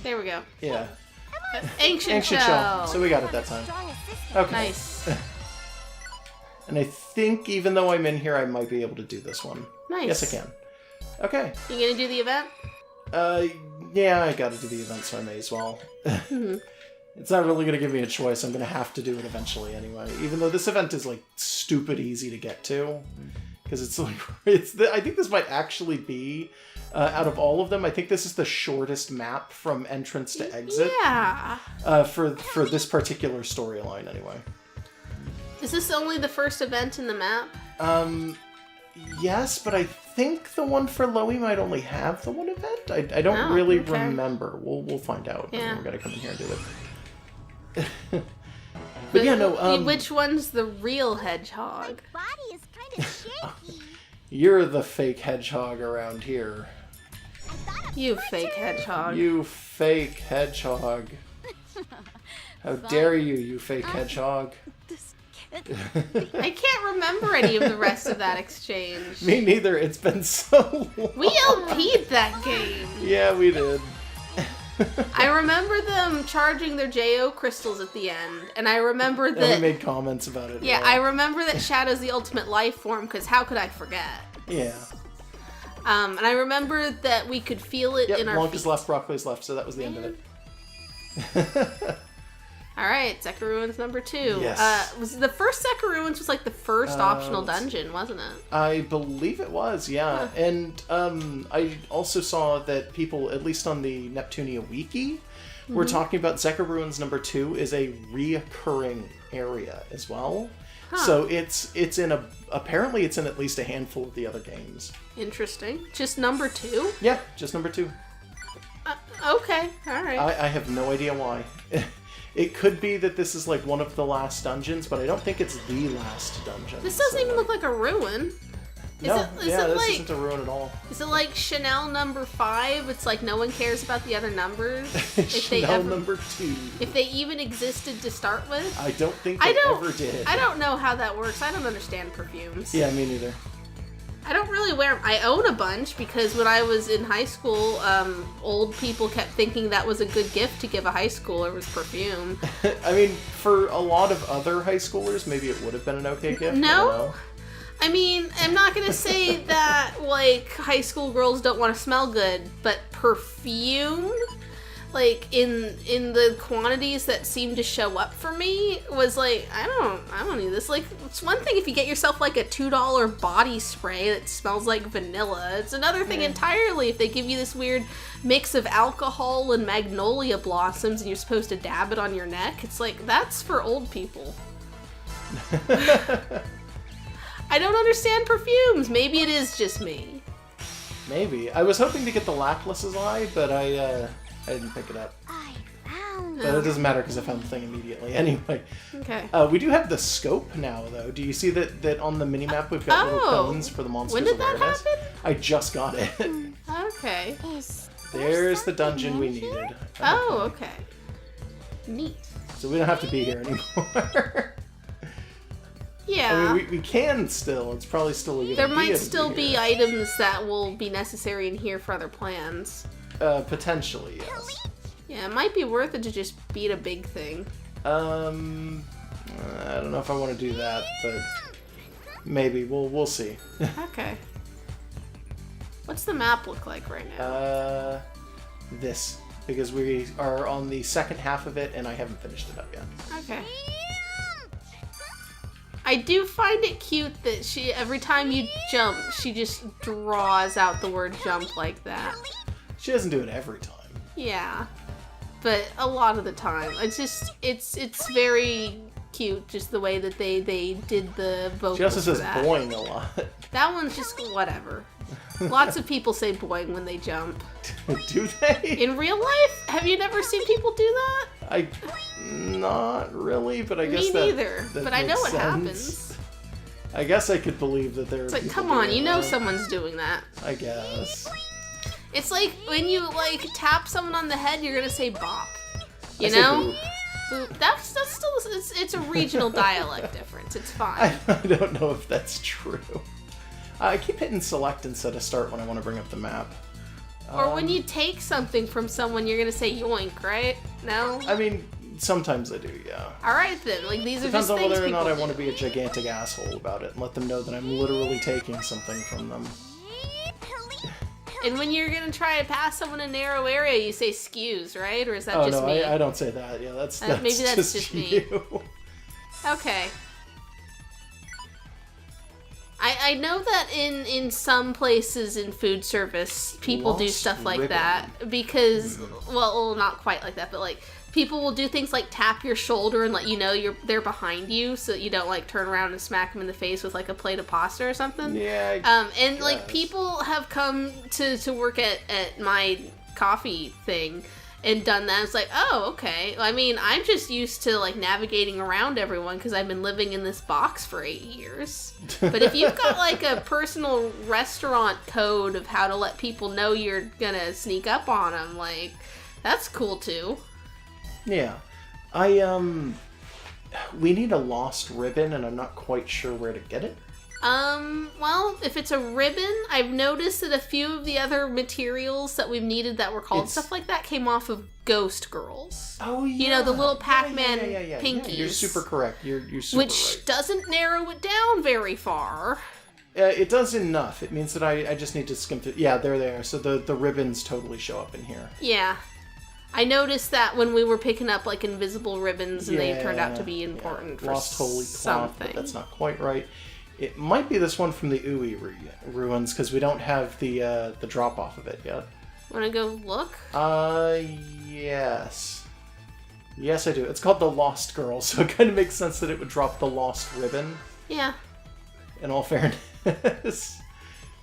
There we go. Yeah. Ancient Shell. So we got it that time. Okay. Nice. And I think even though I'm in here, I might be able to do this one. Nice. Yes, I can. Okay. You gonna do the event? Yeah, I gotta do the event, so I may as well. It's not really gonna give me a choice. I'm gonna have to do it eventually anyway. Even though this event is, like, stupid easy to get to. Because it's like, I think this might actually be, out of all of them, I think this is the shortest map from entrance to exit. Yeah. For this particular storyline, anyway. Is this only the first event in the map? Yes, but I think the one for Loey might only have the one event. I don't really remember. We'll find out. Yeah. We're gonna come in here and do it. But yeah, no. Which one's the real hedgehog? Body is kind of shaky. You're the fake hedgehog around here. You fake hedgehog. You fake hedgehog. How dare you, you fake hedgehog. I can't remember any of the rest of that exchange. Me neither. It's been so long. We LP'd that game. Yeah, we did. I remember them charging their JO crystals at the end, and I remember that... And we made comments about it. Yeah, I remember that Shadow's the ultimate life form, because how could I forget? Yeah. And I remember that we could feel it in our Blanca's feet. left, Broccoli's left, so that was the end of it. Alright, Zeka Ruins number 2. Yes. Was the first Zeka Ruins was like the first optional dungeon, wasn't it? I believe it was, yeah. Huh. And I also saw that people, at least on the Neptunia wiki, were talking about Zeka Ruins number 2 is a reoccurring area as well. Huh. So it's in apparently it's in at least a handful of the other games. Interesting. Just number 2? Yeah, just number 2. Okay, alright. I have no idea why. It could be that this is like one of the last dungeons, but I don't think it's the last dungeon. This doesn't even look like a ruin. No, this isn't a ruin at all. Is it like Chanel number 5? It's like no one cares about the other numbers. Chanel number 2. If they even existed to start with. I don't think they ever did. I don't know how that works. I don't understand perfumes. Yeah, me neither. I don't really wear them. I own a bunch because when I was in high school, old people kept thinking that was a good gift to give a high schooler was perfume. I mean, for a lot of other high schoolers, maybe it would have been an okay gift. No. I mean, I'm not going to say that, like, high school girls don't want to smell good, but perfume, like, in the quantities that seemed to show up for me was like, I don't need this. Like, it's one thing if you get yourself, like, a $2 body spray that smells like vanilla. It's another thing entirely if they give you this weird mix of alcohol and magnolia blossoms and you're supposed to dab it on your neck. It's like, that's for old people. I don't understand perfumes. Maybe it is just me. Maybe. I was hoping to get the Laplace's eye, but I didn't pick it up. But it doesn't matter because I found the thing immediately. Anyway. Okay. We do have the scope now, though. Do you see that on the minimap we've got little cones for the monsters' awareness? When did that happen? I just got it. Okay. There's the dungeon we needed. Oh, okay. Neat. So we don't have to be here anymore. Yeah. I mean, we can still. It's probably still a good idea. There might still be items that will be necessary in here for other plans. Potentially, yes. Yeah, it might be worth it to just beat a big thing. I don't know if I want to do that, but maybe. We'll see. Okay. What's the map look like right now? This. Because we are on the second half of it, and I haven't finished it up yet. Okay. I do find it cute that every time you jump, she just draws out the word jump like that. She doesn't do it every time. Yeah. But a lot of the time. It's very cute, just the way that they did the vocals. She also says that. boing a lot. That one's just whatever. Lots of people say boing when they jump. Do they? In real life? Have you never seen people do that? Not really, but I guess Me neither, but I know what happens. I guess I could believe that there are It's like, people come on, doing you know that. someone's doing that. I guess. It's like when you, like, tap someone on the head, you're gonna say bop. You I say know? Boop. That's still, it's a regional dialect difference. It's fine. I don't know if that's true. I keep hitting select instead of start when I want to bring up the map. Or when you take something from someone, you're gonna say yoink, right? No? I mean, sometimes I do, yeah. Alright then, like these Depends are just on things whether or not I people want to do. be a gigantic asshole about it and let them know that I'm literally taking something from them. And when you're gonna try to pass someone in a narrow area, you say "excuse," right? Or is that Oh just no, me? I don't say that. Yeah, that's maybe that's just me. you. Okay. I know that in some places in food service, people do Lost stuff like ribbon. that because, well, not quite like that, but like people will do things like tap your shoulder and let you know they're behind you, so that you don't like turn around and smack them in the face with like a plate of pasta or something. Yeah. And like guess. people have come to work at my coffee thing and done that. It's like, oh, okay. I mean, I'm just used to like navigating around everyone because I've been living in this box for 8 years. But if you've got like a personal restaurant code of how to let people know you're gonna sneak up on them, like that's cool too. Yeah. We need a lost ribbon, and I'm not quite sure where to get it. Well, if it's a ribbon, I've noticed that a few of the other materials that we've needed that were called stuff like that came off of Ghost Girls. Oh, yeah. You know, the little Pac-Man yeah. pinkies. Yeah, you're super correct. You're super Which right. doesn't narrow it down very far. It does enough. It means that I just need to skim through. Yeah, they're there. So the ribbons totally show up in here. Yeah. I noticed that when we were picking up, like, invisible ribbons, and they turned out to be important for Lost Holy Cloth, something. but that's not quite right. It might be this one from the Uwe ruins, because we don't have the drop-off of it yet. Wanna go look? Yes. Yes, I do. It's called the Lost Girl, so it kind of makes sense that it would drop the Lost Ribbon, Yeah. in all fairness.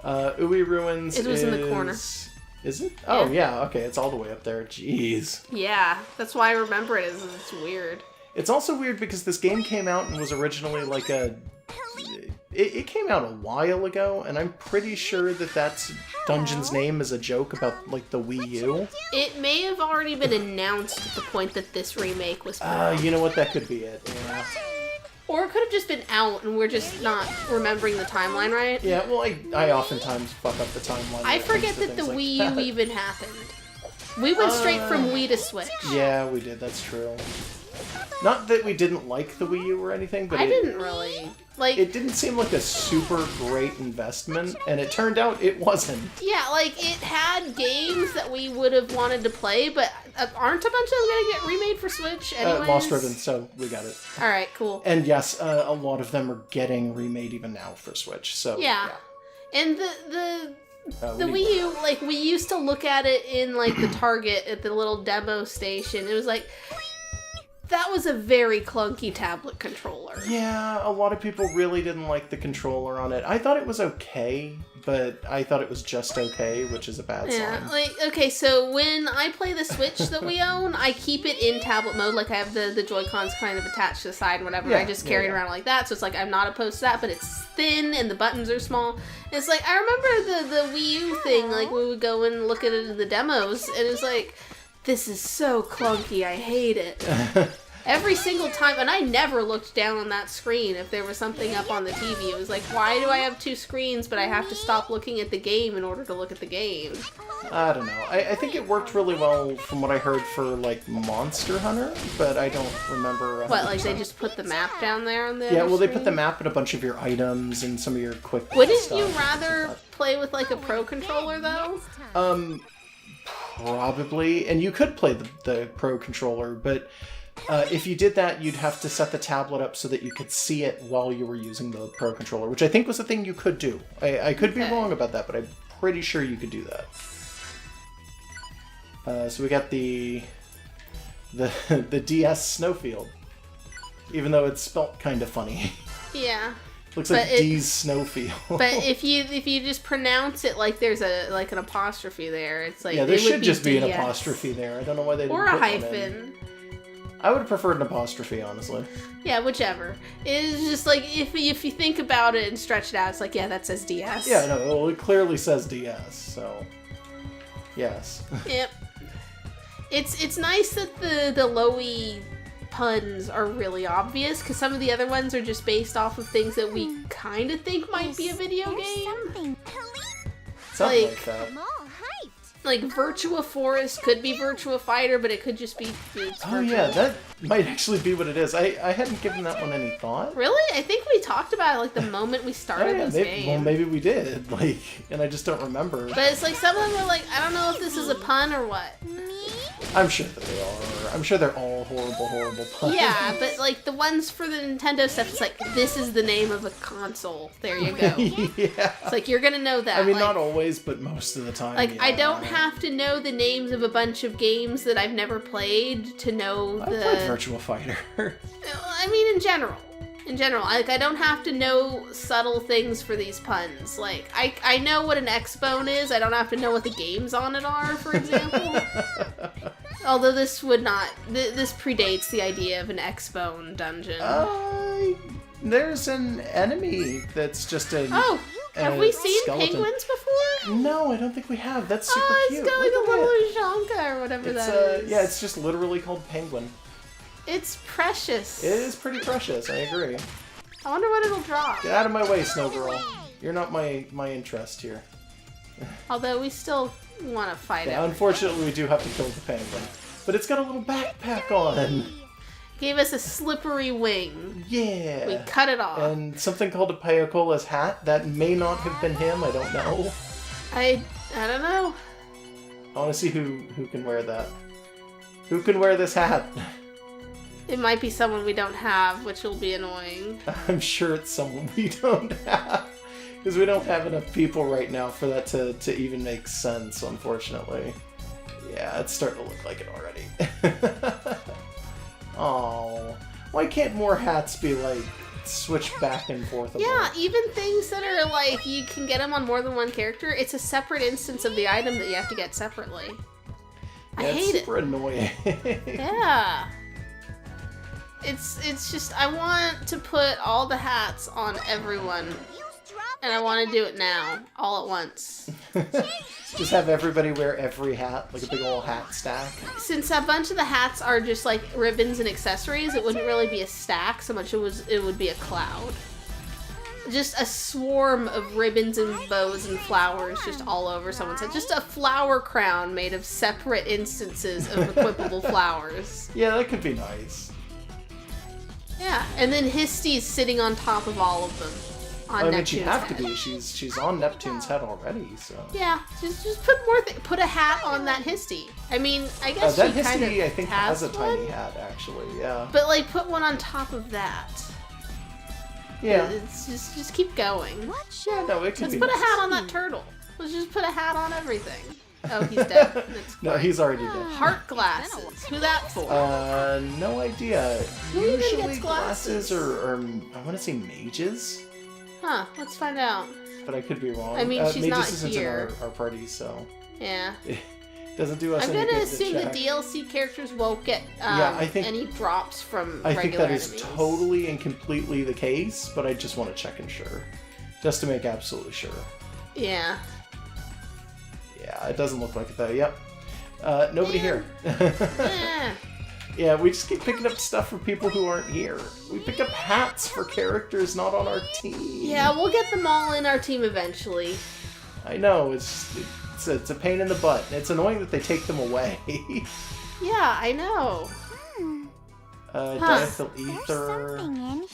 Uwe Ruins It was in the corner. Is it? Oh, Yeah. yeah, okay, it's all the way up there. Jeez. Yeah. That's why I remember it. It's weird. It's also weird because this game came out and was originally like a... It came out a while ago, and I'm pretty sure that that's Dungeon's name is a joke about, like, the Wii U. It may have already been announced at the point that this remake was put You know what? That could be it, yeah. Or it could have just been out and we're just not remembering the timeline right. Yeah, well, I oftentimes fuck up the timeline. I when it forget comes to that the things Wii like U that. even happened. We went straight from Wii to Switch. Yeah, we did, that's true. Not that we didn't like the Wii U or anything, but I didn't really. Like, it didn't seem like a super great investment, and it turned out it wasn't. yeah, like, it had games that we would have wanted to play, but aren't a bunch of them gonna get remade for Switch anyways? Lost Ribbon, so we got it. Alright, cool. And yes, a lot of them are getting remade even now for Switch, so Yeah. And the we need- Wii U, like, we used to look at it in, like, the Target at the little demo station. It was like, that was a very clunky tablet controller. Yeah, a lot of people really didn't like the controller on it. I thought it was okay, but I thought it was just okay, which is a bad Yeah, sign. like, okay, so when I play the Switch that we own, I keep it in tablet mode, like I have the Joy-Cons kind of attached to the side and whatever, Yeah, I just carry it yeah. around like that, so it's like, I'm not opposed to that, but it's thin and the buttons are small. And it's like, I remember the Wii U thing, like, we would go and look at it in the demos, and it's like, this is so clunky, I hate it. Every single time, and I never looked down on that screen if there was something up on the TV. It was like, why do I have two screens, but I have to stop looking at the game in order to look at the game? I don't know. I think it worked really well from what I heard for, like, Monster Hunter, but I don't remember 100%. What, like they just put the map down there on the Yeah, other well, they screen? put the map and a bunch of your items and some of your quick Wouldn't stuff. you rather play with, like, a Pro Controller, though? Probably. And you could play the Pro Controller, but... if you did that, you'd have to set the tablet up so that you could see it while you were using the Pro Controller, which I think was a thing you could do. I could be Okay. wrong about that, but I'm pretty sure you could do that. So we got the DS Snowfield, even though it's spelt kind of funny. Yeah. Looks But like D's Snowfield. But if you just pronounce it like there's an apostrophe there, it's like yeah, there it would should just be an DS. apostrophe there. I don't know why they didn't Or a put one in. hyphen. I would have preferred an apostrophe, honestly. Yeah, whichever. It's just like, if you think about it and stretch it out, it's like, yeah, that says DS. Yeah, no, well, it clearly says DS, so... Yes. Yep. It's nice that the Lowy puns are really obvious, because some of the other ones are just based off of things that we kind of think might be a video game. Something. Something Like- like that. I'm all hyped. like Virtua Forest could be Virtua Fighter, but it could just be it's Oh Virtua. yeah, that might actually be what it is. I hadn't given that one any thought. Really? I think we talked about it like the moment we started this game. Well, maybe we did. Like, and I just don't remember. But it's like some of them are like, I don't know if this is a pun or what. I'm sure that they are. I'm sure they're all horrible, horrible puns. Yeah, but like the ones for the Nintendo stuff, it's like, this is the name of a console. There you go. Yeah. It's like, you're gonna know that. I mean, like, not always, but most of the time. Like, yeah. I don't have to know the names of a bunch of games that I've never played to know I the... played Virtua Fighter. I mean, in general. In general. Like, I don't have to know subtle things for these puns. Like, I know what an X-Bone is. I don't have to know what the games on it are, for example. Although this would not... This predates the idea of an X-Bone dungeon. There's an enemy that's just a... Oh! Have we seen skeleton. penguins before? No, I don't think we have. That's super cute. It's going Look a at little it. Zhanka or whatever It's, that is. yeah, it's just literally called Penguin. It's precious. It is pretty precious, I agree. I wonder what it'll drop. Get out of my way, Snow Girl. You're not my interest here. Although we still want to fight it. Unfortunately, we do have to kill the penguin. But it's got a little backpack on. Gave us a slippery wing. Yeah. We cut it off. And something called a Payacola's hat. That may not have been him, I don't know. I don't know. I want to see who can wear that. Who can wear this hat? It might be someone we don't have, which will be annoying. I'm sure it's someone we don't have. Because we don't have enough people right now for that to even make sense, unfortunately. Yeah, it's starting to look like it already. Oh, why can't more hats be, like, switched back and forth? Yeah, even things that are like, you can get them on more than one character, it's a separate instance of the item that you have to get separately. I hate it's super annoying. Yeah. It's just, I want to put all the hats on everyone. And I want to do it now, all at once. Just have everybody wear every hat, like a big old hat stack. Since a bunch of the hats are just like ribbons and accessories, it wouldn't really be a stack so much it would be a cloud. Just a swarm of ribbons and bows and flowers just all over someone's head. Just a flower crown made of separate instances of equipable flowers. Yeah, that could be nice. Yeah, and then Histy's sitting on top of all of them. On I mean, she'd have head. to be. She's on Neptune's head already, so. Yeah, just put more. Put a hat on that Histy. I mean, I guess That she kind of Histy, I think, has a one, tiny hat, actually. Yeah. But like, put one on top of that. Yeah. It's just keep going. Yeah, no, it could Let's be put a nice. hat on that turtle. Let's just put a hat on everything. Oh, he's dead. That's No, he's already dead. Heart glasses. Who that for? No idea. Who even Usually gets glasses? are I want to say mages, Huh? Let's find out. but I could be wrong. I mean, she's mages not isn't here. in our party, so Yeah. it doesn't do us I'm any gonna good assume to the check. DLC characters won't get I think- any drops from I think regular that is enemies. totally and completely the case, but I just want to check and sure. Just to make absolutely sure. Yeah. Yeah, it doesn't look like it though. Yep. Nobody here. Eh. Yeah, we just keep picking up stuff for people who aren't here. We pick up hats for characters not on our team. Yeah, we'll get them all in our team eventually. I know, it's a pain in the butt. It's annoying that they take them away. Yeah, I know. Diethyl There's ether, something in here?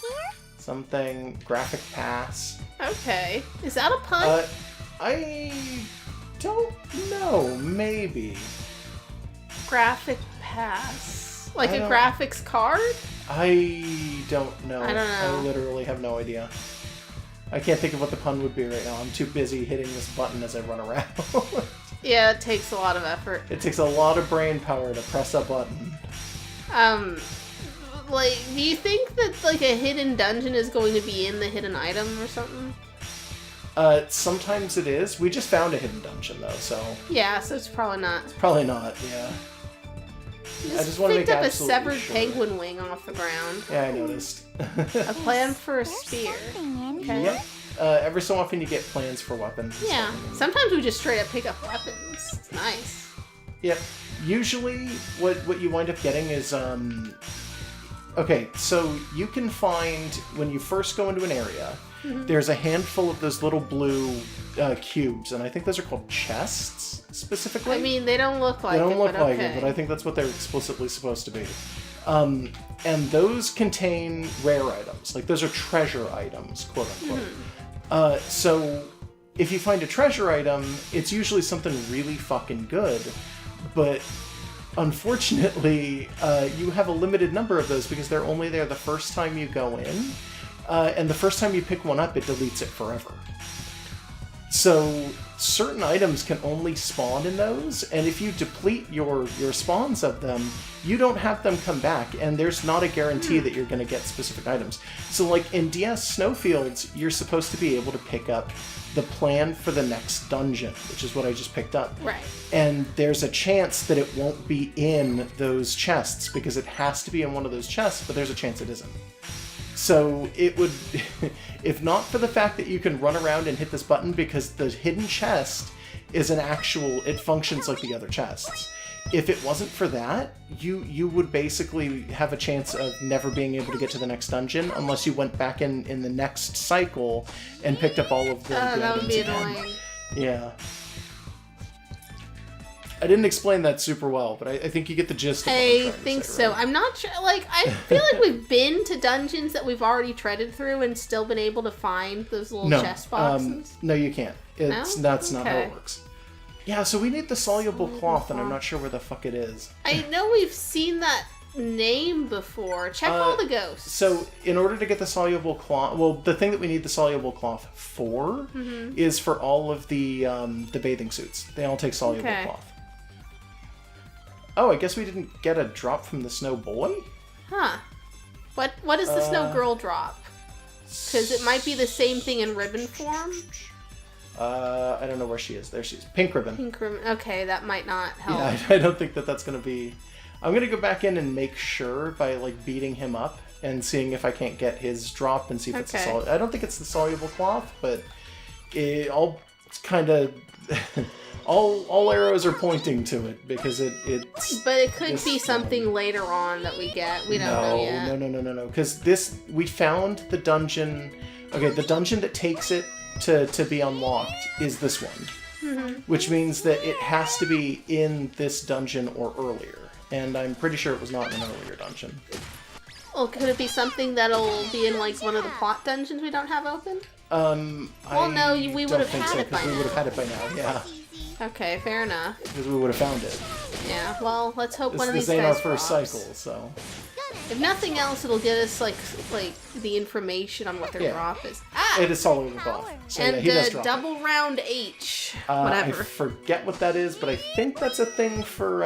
something, graphic pass. Okay. Is that a pun? I don't know, maybe. Graphic pass. Like I a don't- graphics card? I don't know. I don't know. I literally have no idea. I can't think of what the pun would be right now. I'm too busy hitting this button as I run around. Yeah, it takes a lot of effort. It takes a lot of brain power to press a button. Like, do you think that, like, a hidden dungeon is going to be in the hidden item or something? Sometimes it is. We just found a hidden dungeon though, so Yeah, so it's probably not. probably not, yeah. You I just wanna picked make up a absolutely severed sure. penguin wing off the ground. Yeah, I noticed. A plan for a spear. Something in Okay. Yep. Every so often you get plans for weapons. and Yeah. stuff. Sometimes we just straight up pick up weapons. It's nice. Yep. Usually, what you wind up getting is Okay, so you can find, when you first go into an area, there's a handful of those little blue cubes, and I think those are called chests, specifically. I mean, they don't look like They don't look but like okay. it, but I think that's what they're explicitly supposed to be. And those contain rare items. Like, those are treasure items, quote-unquote. So, if you find a treasure item, it's usually something really fucking good, but unfortunately, you have a limited number of those because they're only there the first time you go in, and the first time you pick one up, it deletes it forever. So certain items can only spawn in those, and if you deplete your spawns of them, you don't have them come back, and there's not a guarantee that you're going to get specific items. So like in DS Snowfields, you're supposed to be able to pick up the plan for the next dungeon, which is what I just picked up. Right. And there's a chance that it won't be in those chests, because it has to be in one of those chests, but there's a chance it isn't. So it would, if not for the fact that you can run around and hit this button, because the hidden chest is an actual, it functions like the other chests. If it wasn't for that, you would basically have a chance of never being able to get to the next dungeon unless you went back in the next cycle and picked up all of the That items would be again. annoying. Yeah. I didn't explain that super well, but I think you get the gist of what I'm I trying to think say, so. right? I'm not sure. Like, I feel like we've been to dungeons that we've already treaded through and still been able to find those little chest boxes. No, you can't. That's not how Okay. it works. Yeah, so we need the soluble cloth, and I'm not sure where the fuck it is. I know we've seen that name before. Check all the ghosts. So, in order to get the soluble cloth, well, the thing that we need the soluble cloth for is for all of the bathing suits. They all take soluble Okay. cloth. Oh, I guess we didn't get a drop from the snow boy? Huh. What does the snow girl drop? Because it might be the same thing in ribbon form. I don't know where she is. There she is. Pink ribbon. Pink ribbon. Okay, that might not help. Yeah, I don't think that's going to be... I'm going to go back in and make sure by, like, beating him up and seeing if I can't get his drop and see if it's the Okay. I don't think it's the soluble cloth, but I'll kind of... all arrows are pointing to it, because it's... But it could this be something later on that we get. We don't know yet. No. Because we found the dungeon... Okay, the dungeon that takes it to be unlocked is this one. Which means that it has to be in this dungeon or earlier. And I'm pretty sure it was not in an earlier dungeon. Well, could it be something that'll be in, like, one of the plot dungeons we don't have open? Well, no, we would have had it by we now. would have had it by now, yeah. Okay, fair enough. Because we would have found it. Yeah, well, let's hope one of This these ain't our guys first drops. cycle, so... If nothing else, it'll get us, like the information on what their Yeah. drop is. Ah! It is soluble cloth. So yeah, And he does drop it. double round H. I Whatever. forget what that is, but I think that's a thing for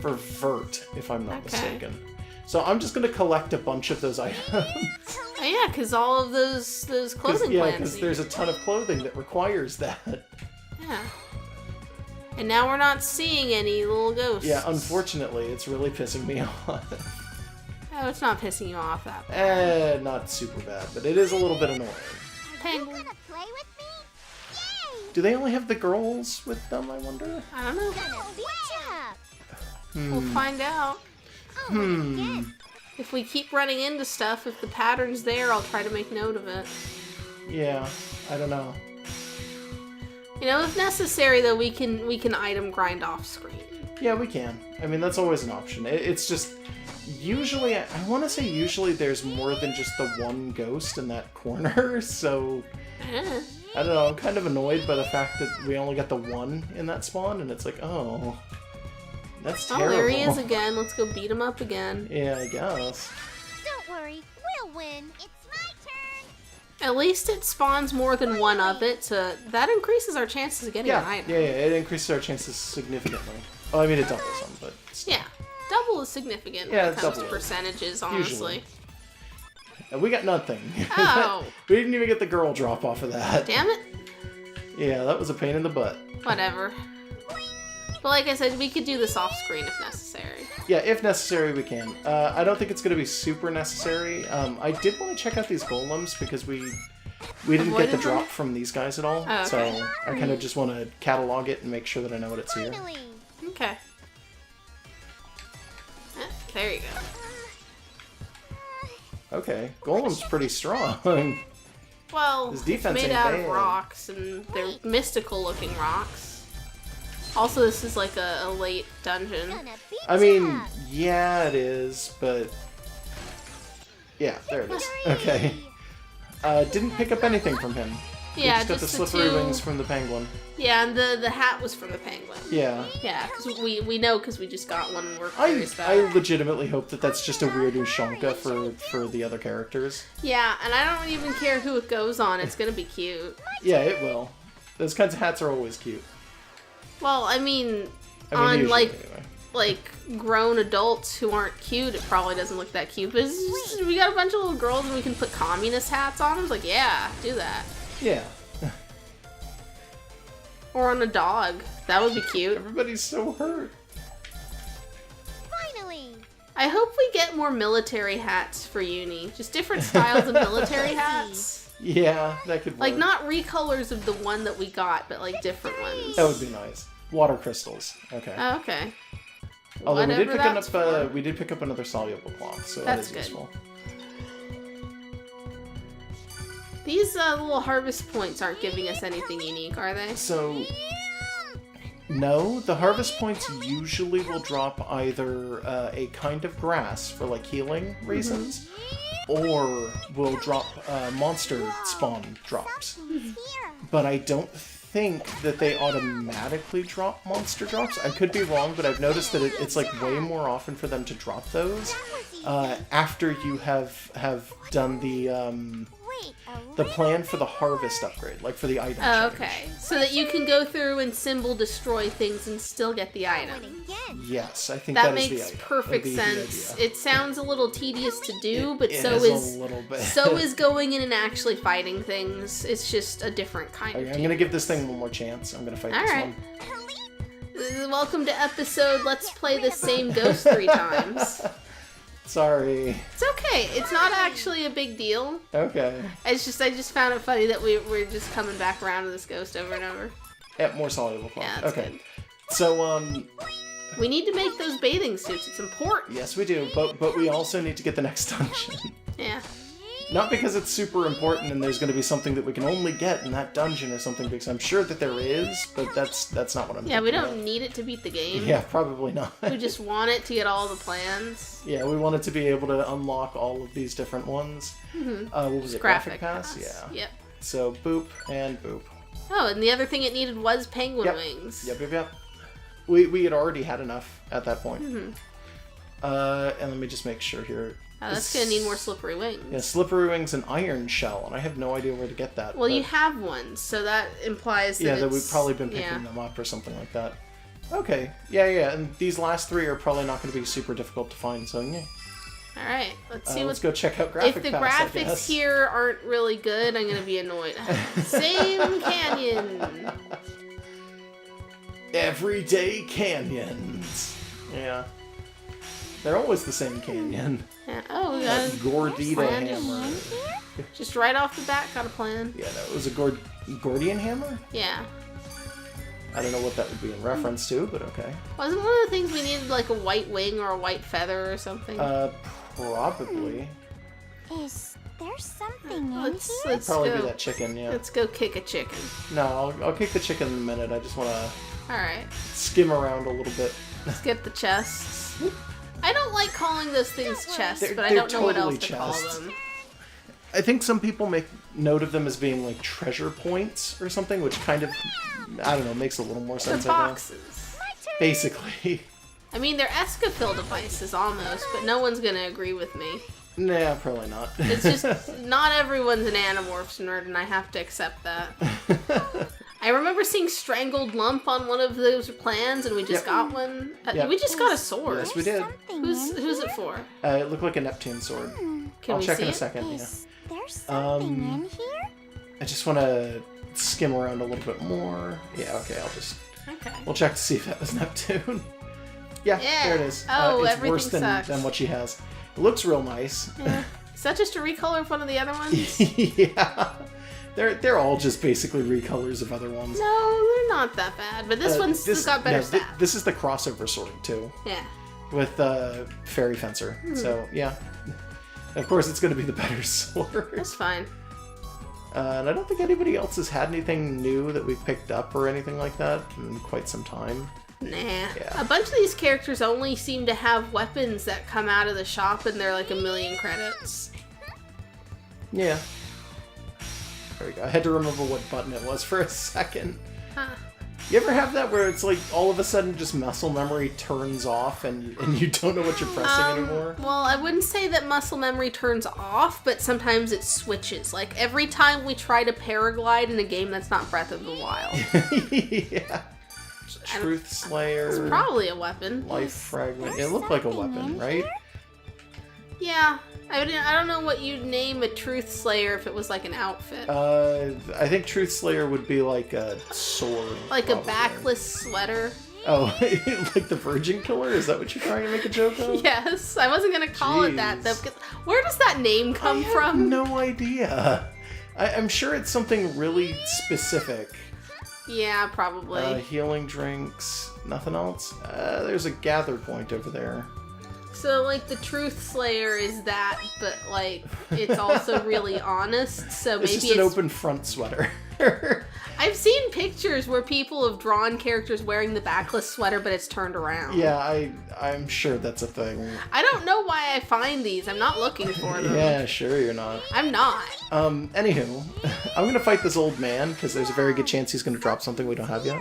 Vert, if I'm not Okay. mistaken. So I'm just going to collect a bunch of those items. Oh, yeah, because all of those clothing plans. Because there's a ton of clothing that requires that. Yeah. And now we're not seeing any little ghosts. Yeah, unfortunately, it's really pissing me off. Oh, it's not pissing you off that bad. Not super bad, but it is a little bit annoying. Penguin. Gonna play with me? Yay! Do they only have the girls with them, I wonder? I don't know. Gonna beat ya! We'll find out. Again. If we keep running into stuff, if the pattern's there, I'll try to make note of it. Yeah, I don't know. You know, if necessary, though, we can item grind off screen. Yeah, we can. I mean, that's always an option. It's just... Usually, I want to say usually there's more than just the one ghost in that corner, so... Eh. I don't know, I'm kind of annoyed by the fact that we only got the one in that spawn, and it's like, oh... That's Oh, terrible. there he is again. Let's go beat him up again. Yeah, I guess. Don't worry, we'll win. It's my turn. At least it spawns more than one of it, so that increases our chances of getting an Yeah, item. yeah, it increases our chances significantly. Oh, I mean, it doubles them, but... still. Yeah. Double is significant Yeah, when it comes to double is. percentages, honestly. And we got nothing. Oh. We didn't even get the girl drop off of that. Damn it. Yeah, that was a pain in the butt. Whatever. But like I said, we could do this off screen if necessary. Yeah, if necessary, we can. I don't think it's going to be super necessary. I did want to check out these golems because we didn't get the Avoided drop them? from these guys at all. Oh, okay. So I kind of just want to catalog it and make sure that I know what it's here. Finally. Okay. There you go. Okay. Golem's pretty strong. Well, His defense it's made ain't out of bad. rocks, and they're mystical-looking rocks. Also, this is like a late dungeon. Gonna beat I mean, ya. yeah, it is, but... Yeah, there it is. Okay. Didn't pick up anything from him. Yeah, we just got the slippery wings from the penguin. Yeah, and the hat was from the penguin. Yeah. Yeah, because we know because we just got one and we're I curious about it. legitimately hope that that's just a weird Ushanka for the other characters. Yeah, and I don't even care who it goes on. It's gonna be cute. Yeah, it will. Those kinds of hats are always cute. Well, I mean I mean, usually, like anyway. like grown adults who aren't cute, it probably doesn't look that cute. But it's just, we got a bunch of little girls and we can put communist hats on them. It's like, yeah, do that. Yeah. Or on a dog. That would be cute. Everybody's so hurt. Finally. I hope we get more military hats for uni. Just different styles of military hats. Yeah, that could work. Like, not recolors of the one that we got, but like different ones. That would be nice. Water crystals. Okay. Oh, okay. Although we did Whatever pick that's up for. we did pick up another soluble cloth, so That's that is good. useful. These little harvest points aren't giving us anything unique, are they? So no, the harvest points usually will drop either a kind of grass for like healing reasons, or will drop monster spawn drops. Here. But I don't think that they automatically drop monster drops. I could be wrong, but I've noticed that it's like way more often for them to drop those after you have done Wait, the plan for the harvest upgrade, like for the item Oh, change. okay. So that you can go through and symbol destroy things and still get the item. again. Yes, I think That is makes the idea. perfect the sense. idea. It sounds a little tedious to do, but It so is a little bit. so is going in and actually fighting things. It's just a different kind Okay, of I'm gonna give this thing one more chance. I'm gonna fight this Alright. one. Welcome to episode Let's Play the Same Ghost 3 times. Sorry. It's okay. It's not actually a big deal. Okay. It's just I just found it funny that we're just coming back around to this ghost over and over. Yeah, more soluble cloth. Yeah, that's okay. good. So We need to make those bathing suits. It's important. yes we do, but we also need to get the next dungeon. Yeah. Not because it's super important and there's going to be something that we can only get in that dungeon or something, because I'm sure that there is, but that's not what I'm Yeah, we thinking don't of. need it to beat the game. Yeah, probably not. We just want it to get all the plans. Yeah, we wanted to be able to unlock all of these different ones. What was it? Graphic pass? Yeah. Yep. So boop and boop. Oh, and the other thing it needed was penguin Yep. wings. Yep. We had already had enough at that point. Mm-hmm. And let me just make sure here. Oh, that's gonna need more slippery wings. Yeah, slippery wings and iron shell, and I have no idea where to get that. Well, but- you have one, so that implies that yeah, that it's- we've probably been picking yeah. them up or something like that. Okay, yeah, and these last three are probably not going to be super difficult to find, so yeah. All right, let's see Let's what. go check out graphic If the pass, I graphics guess. here aren't really good, I'm gonna be annoyed. Same canyon. Everyday canyons. Yeah. They're always the same canyon. Yeah. Oh, we got Gordita plan. hammer. just right off the bat. Got a plan. Yeah, no, it was a Gordian hammer? Yeah. I don't know what that would be in reference to, but okay. Wasn't one of the things we needed like a white wing or a white feather or something? Probably. Is there something in let's here? let's Probably go. be that chicken, yeah. Let's go kick a chicken. No, I'll kick the chicken in a minute. I just want to All right. skim around a little bit. Let's get the chests. I don't like calling those things chests, They're- but I they're don't know what else totally to call chests. them. I think some people make note of them as being like treasure points or something, which kind of, I don't know, makes a little more They're sense, I guess. boxes. Basically. I mean, they're escafil devices almost, but no one's gonna agree with me. Nah, probably not. It's just not everyone's an Animorphs nerd, and I have to accept that. I remember seeing Strangled Lump on one of those plans, and we just Yep. got one. Yep. We just got a sword. Yes, we did. Something Who's it for? It looked like a Neptune sword. Can I'll we check see in a it? second, yeah. Is there something in here? I just want to skim around a little bit more. Yeah, okay, Okay. we'll check to see if that was Neptune. Yeah, Yeah. there it is. Oh, it's everything worse sucks. than what she has. It looks real nice. Yeah. Is that just a recolor of one of the other ones? Yeah. They're all just basically recolors of other ones. No, they're not that bad. But this one's got better stats. This is the crossover sword too, Yeah. with Fairy Fencer. Hmm. So yeah. Of course, it's going to be the better sword. That's fine. And I don't think anybody else has had anything new that we've picked up or anything like that in quite some time. Nah. Yeah. A bunch of these characters only seem to have weapons that come out of the shop and they're like 1,000,000 credits. Yeah. There we go. I had to remember what button it was for a second. Huh. You ever have that where it's like all of a sudden just muscle memory turns off and you don't know what you're pressing anymore? Well, I wouldn't say that muscle memory turns off, but sometimes it switches. Like every time we try to paraglide in a game that's not Breath of the Wild. Yeah. Truth Slayer. It's probably a weapon. Life Fragment. It looked like a weapon, right? Yeah. I don't know what you'd name a Truth Slayer if it was like an outfit. I think Truth Slayer would be like a sword. Like probably. a backless sweater. Oh, like the Virgin Killer? Is that what you're trying to make a joke of? Yes, I wasn't gonna call it that though. Because where does that name come I have from? no idea. I'm sure it's something really specific. Yeah, probably. Healing drinks. Nothing else? There's a gather point over there. So, like, the Truth Slayer is that, but, like, it's also really honest, so maybe It's just an open front sweater. I've seen pictures where people have drawn characters wearing the backless sweater, but it's turned around. Yeah, I'm sure that's a thing. I don't know why I find these. I'm not looking for them. Yeah, sure you're not. I'm not. Anywho, I'm gonna fight this old man, because there's a very good chance he's gonna drop something we don't have yet.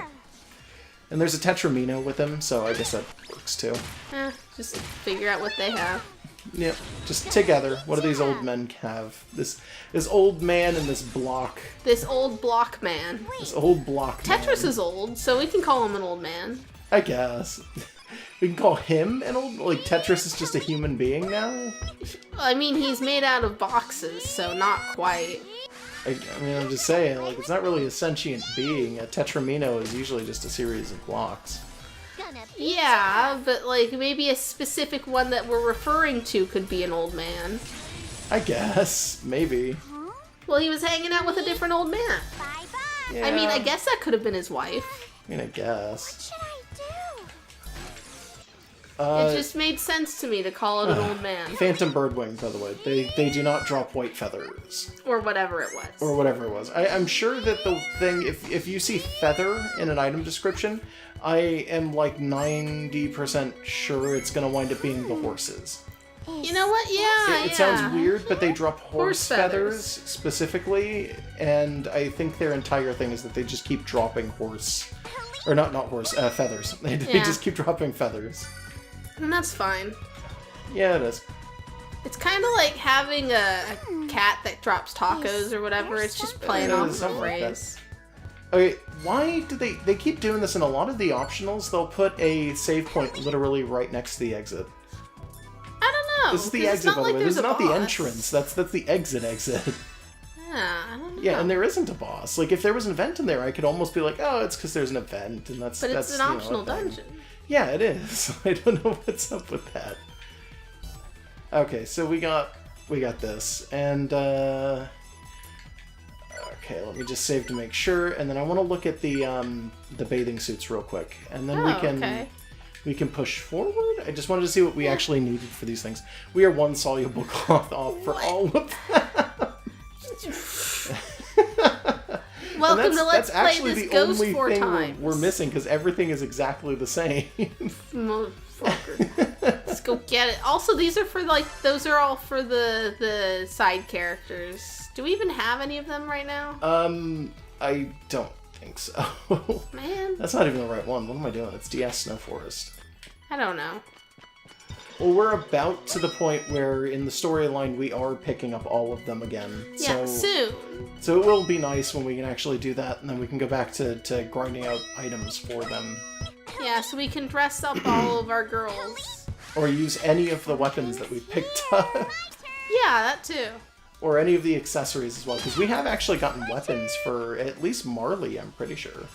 And there's a Tetramino with him, so I guess that works too. Just figure out what they have. Yep, just together. What do these old men have? This old man and this block. This old block man. This old block Tetris man. is old, so we can call him an old man. I guess. We can call him an old... Like, Tetris is just a human being now? I mean, he's made out of boxes, so not quite. I mean, I'm just saying, like, it's not really a sentient being. A Tetramino is usually just a series of blocks. Yeah, but, like, maybe a specific one that we're referring to could be an old man. I guess. Maybe. Well, he was hanging out with a different old man. Bye-bye. Yeah. I mean, I guess that could have been his wife. I mean, I guess. What should I do? It just made sense to me to call it an old man. Phantom Birdwing, by the way. They do not drop white feathers. Or whatever it was. Or whatever it was. I'm sure that the thing, if you see feather in an item description, I am like 90% sure it's going to wind up being the horses. You know what? Yeah, It sounds weird, but they drop horse Horse feathers. specifically, and I think their entire thing is that they just keep dropping horse. Or not horse, feathers. They Yeah. just keep dropping feathers. And that's fine. Yeah, it is. It's kind of like having a cat that drops tacos or whatever. It's just playing Yeah, off of a something like that. phrase. Okay, why do they keep doing this in a lot of the optionals? They'll put a save point literally right next to the exit. I don't know. This is the 'cause it's exit, not by the like way. This there's is a not the boss. entrance. That's the exit. Yeah, I don't know. Yeah, and there isn't a boss. Like, if there was an event in there, I could almost be like, oh, it's because there's an event, and that's... But it's that's, an you know, optional a thing. dungeon. Yeah, it is. I don't know what's up with that. Okay, so we got this, and okay, let me just save to make sure, and then I want to look at the bathing suits real quick, and then we can push forward. I just wanted to see what we actually needed for these things. We are one soluble cloth off for all of them. Welcome to Let's that's Play actually This the Goes only 4 thing times. we're missing, because everything is exactly the same. Motherfucker. Let's go get it. Also, these are for, like, those are all for the side characters. Do we even have any of them right now? I don't think so. Man, That's not even the right one. What am I doing? It's DS Snow Forest. I don't know. Well, we're about to the point where in the storyline we are picking up all of them again. Yeah, soon. So it will be nice when we can actually do that, and then we can go back to grinding out items for them. Yeah, so we can dress up all of our girls. Or use any of the weapons that we picked up. Yeah, that too. Or any of the accessories as well, because we have actually gotten weapons for at least Marley, I'm pretty sure.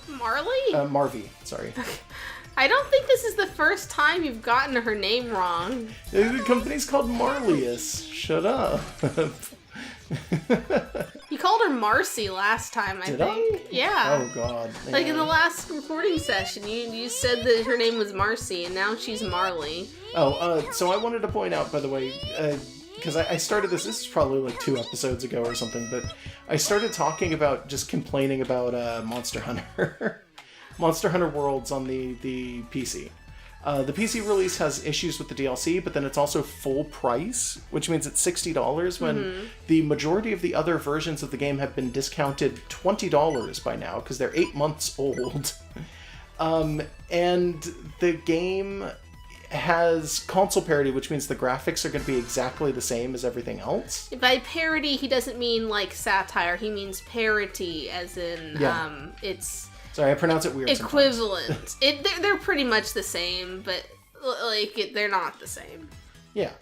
Marley? Marvy, sorry. I don't think this is the first time you've gotten her name wrong. The company's called Marlius. Shut up. You called her Marcy last time, I Did think. I? Yeah. Oh god. Like in yeah. the last recording session, you said that her name was Marcy, and now she's Marley. Oh, so I wanted to point out, by the way, because I started this is probably like 2 episodes ago or something, but I started talking about, just complaining about Monster Hunter. Monster Hunter Worlds on the PC. The PC release has issues with the DLC, but then it's also full price, which means it's $60 when the majority of the other versions of the game have been discounted $20 by now, because they're 8 months old. And the game has console parity, which means the graphics are going to be exactly the same as everything else. By parody, he doesn't mean like satire. He means parity, as in it's... Sorry, I pronounce it weird equivalent. They're pretty much the same, but like they're not the same. Yeah.